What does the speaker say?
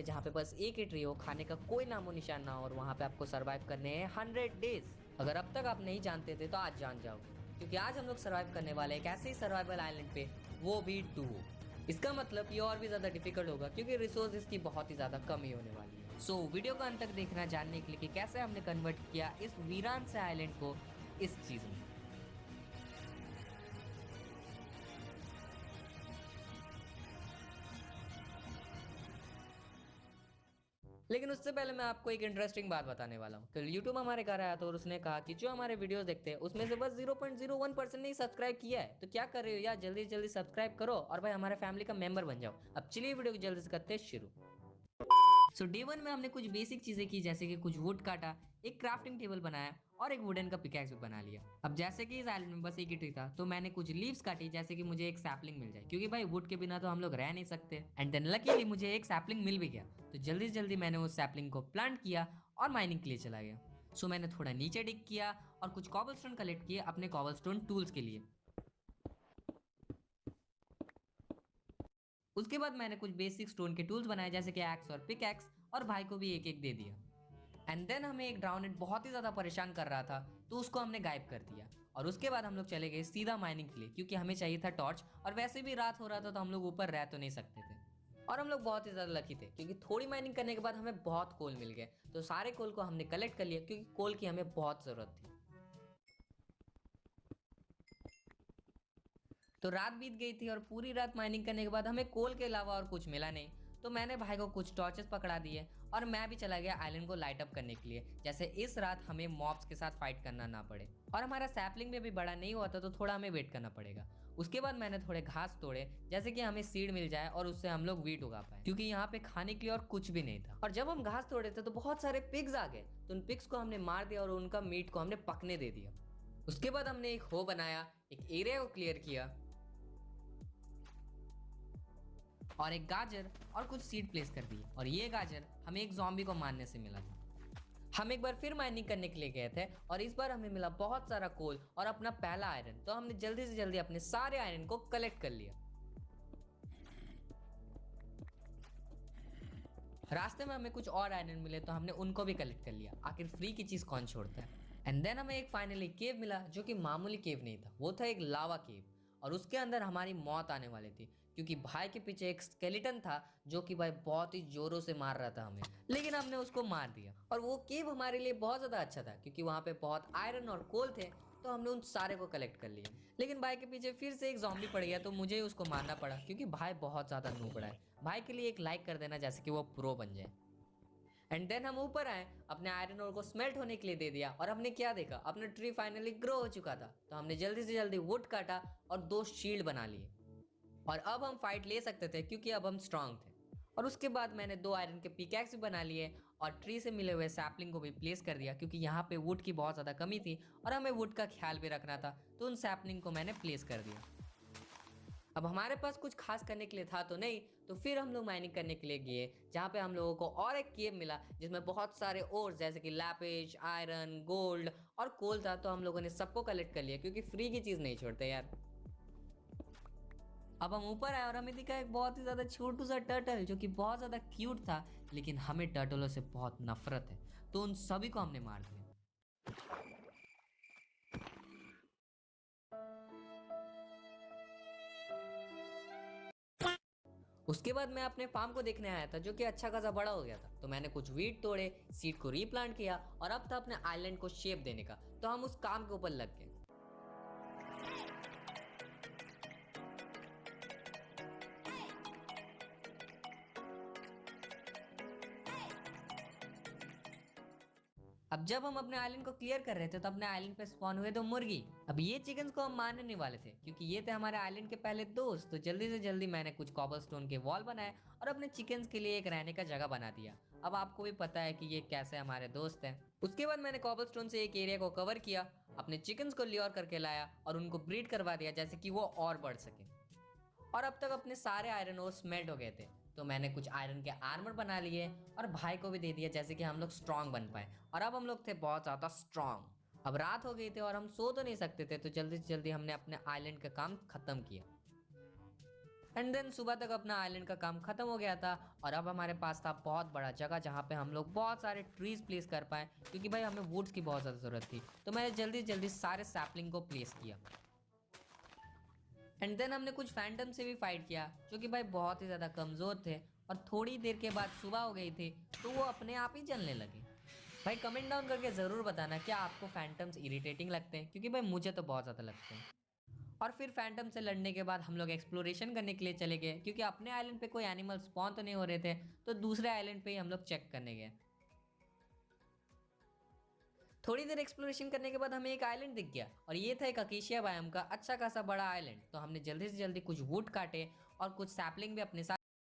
पे जहाँ पे बस एक ही ट्री हो, खाने का कोई नामो निशान ना हो, और वहाँ पे आपको सर्वाइव करने हैं 100 डेज। अगर अब तक आप नहीं जानते थे तो आज जान जाओगे, क्योंकि आज हम लोग सर्वाइव करने वाले हैं एक ऐसे ही सर्वाइवल आइलैंड पे, वो भी 2। इसका मतलब ये और भी ज्यादा डिफिकल्ट होगा क्योंकि रिसोर्सेज की बहुत ही ज्यादा कमी होने वाली है। सो वीडियो को अंत तक देखना जानने के लिए कि कैसे हमने कन्वर्ट किया इस वीरान से आइलैंड को इस चीज में। लेकिन उससे पहले मैं आपको एक इंटरेस्टिंग बात बताने वाला हूँ। कल यूट्यूब हमारे घर आया था और उसने कहा कि जो हमारे वीडियोस देखते हैं उसमें से बस 0.01% ने सब्सक्राइब किया है, तो क्या कर रहे हो यार, जल्दी जल्दी सब्सक्राइब करो और भाई हमारे फैमिली का मेंबर बन जाओ। अब चलिए वीडियो को जल्दी से करते हैं शुरू। सो डे 1 में हमने कुछ बेसिक चीजें की, जैसे कि कुछ वुड काटा, एक क्राफ्टिंग टेबल बनाया और एक वुडन का पिकैक्स भी बना लिया। अब जैसे कि इस आइलैंड में बस एक ही ट्री था, तो मैंने कुछ लीव्स काटी जैसे कि मुझे एक सैपलिंग मिल जाए, क्योंकि भाई वुड के बिना तो हम लोग रह नहीं सकते। एंड देन लकीली मुझे एक सैपलिंग मिल भी गया, तो जल्दी से जल्दी मैंने उस सैपलिंग को प्लांट किया और माइनिंग के लिए चला गया। सो मैंने थोड़ा नीचे डिग किया और कुछ कॉबलस्टोन कलेक्ट किए अपने कॉबलस्टोन टूल्स के लिए। उसके बाद मैंने कुछ बेसिक स्टोन के टूल्स बनाए जैसे कि एक्स और पिकैक्स, और भाई को भी एक एक दे दिया। एंड देन हमें एक ड्राउनेट बहुत ही ज्यादा परेशान कर रहा था, तो उसको हमने गायब कर दिया। और उसके बाद हम लोग चले गए सीधा माइनिंग के लिए, क्योंकि हमें चाहिए था टॉर्च, और वैसे भी रात हो रहा था तो हम लोग ऊपर रह तो नहीं सकते थे। और हम लोग बहुत ही ज्यादा लकी थे क्योंकि थोड़ी माइनिंग करने के बाद हमें बहुत कोल मिल गए, तो सारे कोल को हमने कलेक्ट कर लिया क्योंकि कोल की हमें बहुत जरूरत थी। तो रात बीत गई थी और पूरी रात माइनिंग करने के बाद हमें कोल के अलावा और कुछ मिला नहीं, तो मैंने भाई को कुछ टॉर्चेस पकड़ा दिए और मैं भी चला गया आइलैंड को लाइट अप करने के लिए, जैसे इस रात हमें मॉब्स के साथ फाइट करना ना पड़े। और हमारा सैपलिंग में भी बड़ा नहीं हुआ था, तो थोड़ा हमें वेट करना पड़ेगा। उसके बाद मैंने थोड़े घास तोड़े जैसे कि हमें सीड मिल जाए और उससे हम लोग वीट उगा पाए, क्योंकि यहाँ पे खाने के लिए और कुछ भी नहीं था। और जब हम घास तोड़े थे तो बहुत सारे पिग्स आ गए, तो उन पिग्स को हमने मार दिया और उनका मीट को हमने पकने दे दिया। उसके बाद हमने एक हो बनाया, एक एरिया को क्लियर किया और एक गाजर और कुछ सीड प्लेस कर दिए, और ये गाजर हमें एक ज़ॉम्बी को मारने से मिला था। हम एक बार फिर माइनिंग करने के लिए गए थे और इस बार हमें मिला बहुत सारा कोल और अपना पहला आयरन, तो हमने जल्दी से जल्दी अपने सारे आयरन को कलेक्ट कर लिया। रास्ते में हमें कुछ और आयरन मिले तो हमने उनको भी कलेक्ट कर लिया, आखिर फ्री की चीज कौन छोड़ता है। एंड देन हमें एक फाइनली केव मिला, जो कि मामूली केव नहीं था, वो था एक लावा केव, और उसके अंदर हमारी मौत आने वाली थी क्योंकि भाई के पीछे एक स्केलेटन था जो कि भाई बहुत ही जोरों से मार रहा था हमें, लेकिन हमने उसको मार दिया। और वो केव हमारे लिए बहुत ज्यादा अच्छा था क्योंकि वहां पे बहुत आयरन और कोल थे, तो हमने उन सारे को कलेक्ट कर लिया। लेकिन भाई के पीछे फिर से एक ज़ॉम्बी पड़ गया, तो मुझे उसको मारना पड़ा क्योंकि भाई बहुत ज्यादा नूबड़ा है। भाई के लिए एक लाइक कर देना जैसे कि वो प्रो बन जाए। एंड देन हम ऊपर आए, अपने आयरन ओर को स्मेल्ट होने के लिए दे दिया, और हमने क्या देखा, अपना ट्री फाइनली ग्रो हो चुका था। तो हमने जल्दी से जल्दी वुड काटा और 2 शील्ड बना लिए, और अब हम फाइट ले सकते थे क्योंकि अब हम स्ट्रांग थे। और उसके बाद मैंने 2 आयरन के पिकैक्स भी बना लिए और ट्री से मिले हुए सैपलिंग को भी प्लेस कर दिया, क्योंकि यहाँ पे वुड की बहुत ज़्यादा कमी थी और हमें वुड का ख्याल भी रखना था, तो उन सैपलिंग को मैंने प्लेस कर दिया। अब हमारे पास कुछ खास करने के लिए था तो नहीं, तो फिर हम लोग माइनिंग करने के लिए गए, जहाँ पे हम लोगों को और एक केव मिला जिसमें बहुत सारे ओर जैसे कि लैपिस, आयरन, गोल्ड और कोल था, तो हम लोगों ने सबको कलेक्ट कर लिया क्योंकि फ्री की चीज नहीं छोड़ते यार। अब हम ऊपर आए और हमें दिखा एक बहुत ही ज्यादा छोटू सा टर्टल जो कि बहुत ज्यादा क्यूट था, लेकिन हमें टर्टलों से बहुत नफरत है, तो उन सभी को हमने मार दिया। उसके बाद मैं अपने फार्म को देखने आया था जो कि अच्छा खासा बड़ा हो गया था, तो मैंने कुछ वीट तोड़े, सीड को रीप्लांट किया और अब था अपने आइलैंड को शेप देने का, तो हम उस काम के ऊपर लग गए। अब जब हम अपने आइलैंड को क्लियर कर रहे थे तो अपने आइलैंड पे स्पॉन हुए 2 मुर्गी। अब ये चिकन्स को हम मारने नहीं वाले थे क्योंकि ये थे हमारे आइलैंड के पहले दोस्त, तो जल्दी से जल्दी मैंने कुछ कॉबलस्टोन के वॉल बनाए और अपने चिकन्स के लिए एक रहने का जगह बना दिया। अब आपको भी पता है कि ये कैसे हमारे दोस्त हैं। उसके बाद मैंने कॉबलस्टोन से एक एरिया को कवर किया, अपने चिकन्स को ल्योर करके लाया और उनको ब्रीड करवा दिया जैसे कि वो और बढ़ सके। और अब तक अपने सारे आयरन ओर स्मेल्ट हो गए थे, तो मैंने कुछ आयरन के आर्मर बना लिए और भाई को भी दे दिया जैसे कि हम लोग स्ट्रांग बन पाए, और अब हम लोग थे बहुत ज्यादा स्ट्रांग। अब रात हो गई थी और हम सो तो नहीं सकते थे, तो जल्दी से जल्दी हमने अपने आइलैंड का काम खत्म किया। एंड देन सुबह तक अपना आइलैंड का काम खत्म हो गया था और अब हमारे पास था बहुत बड़ा जगह जहाँ पे हम लोग बहुत सारे ट्रीज प्लेस कर पाए, क्योंकि भाई हमें वुड्स की बहुत ज़्यादा ज़रूरत थी। तो मैंने जल्दी जल्दी सारे सैपलिंग को प्लेस किया। एंड देन हमने कुछ फैंटम से भी फाइट किया, जो कि भाई बहुत ही ज़्यादा कमज़ोर थे, और थोड़ी देर के बाद सुबह हो गई थी तो वो अपने आप ही जलने लगे। भाई कमेंट डाउन करके ज़रूर बताना क्या आपको फैंटम्स इरिटेटिंग लगते हैं, क्योंकि भाई मुझे तो बहुत ज़्यादा लगते हैं। और फिर फैंटम से लड़ने के बाद हम लोग एक्सप्लोरेशन करने के लिए चले गए, क्योंकि अपने आइलैंड पे कोई एनिमल स्पॉन तो नहीं हो रहे थे, तो दूसरे आइलैंड पे ही हम लोग चेक करने गए। थोड़ी देर एक्सप्लोरेशन करने के बाद हमें एक आइलैंड दिख गया, और ये था एक अकेशिया बायोम का अच्छा खासा बड़ा आइलैंड। तो हमने जल्दी से जल्दी कुछ वुड काटे और कुछ सैपलिंग भी अपने साथ